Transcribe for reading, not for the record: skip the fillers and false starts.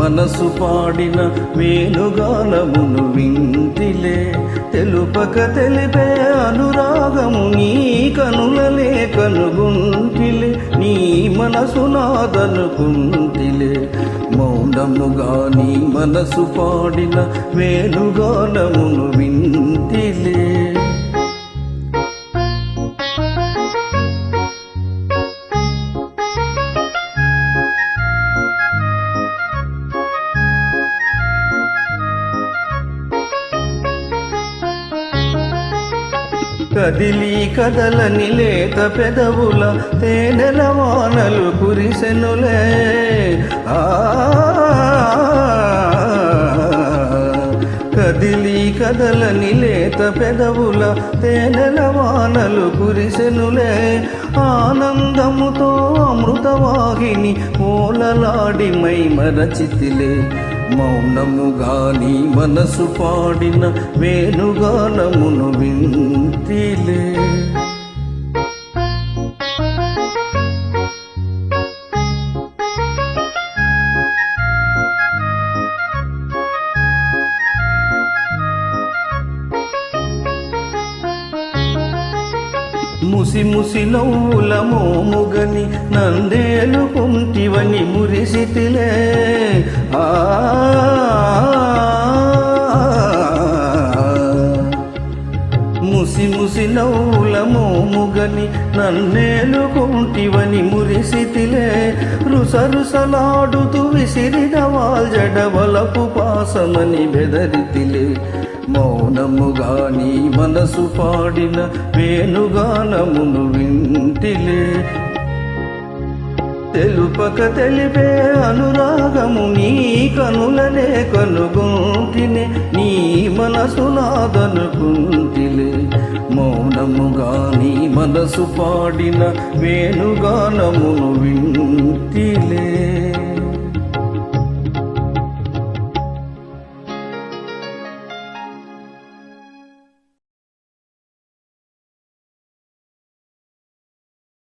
మనసు పాడిన వేణుగానమును వింటిలే. తెలుపక తెలిపే అనురాగము నీ కనులలే కనుగుంటిలే. నీ మనసు నాదనుకుంటిలే. మౌనముగా నీ మనసు పాడిన వేణుగానమును వింటిలే. కదిలి కదలని లేత పెదవుల తేనెల వానలు కురిసెనులే. కదిలి కదలని లేత పెదవుల తేనెల వానలు కురిసెనులే. ఆనందముతో అమృతవాహిని ఓలలాడి మై మరచితిలే. మౌనముగా నీ మనసు పాడిన వేణుగానమును వింటిలే. ముసి ముసి నవ్వుల మోముగని నందేలు కుంటివని మురిసితిలే. ముసి ముసి నవ్వుల మోముగని నన్నేలు కుంటివని మురిసితిలే. రుసరుసలాడుతూ విసిరిన వాల్జడవలపు పాసమని బెదరితిలే. మౌనముగా నీ మనసు పాడిన వేణుగానమును వింటిలే. తెలుపక తెలిపే అనురాగము నీ కనులనే కనుగొంటినే. నీ మనసు నాదనుకుంటిలే. మౌనముగా నీ మనసు పాడిన వేణుగానమును వింటిలే.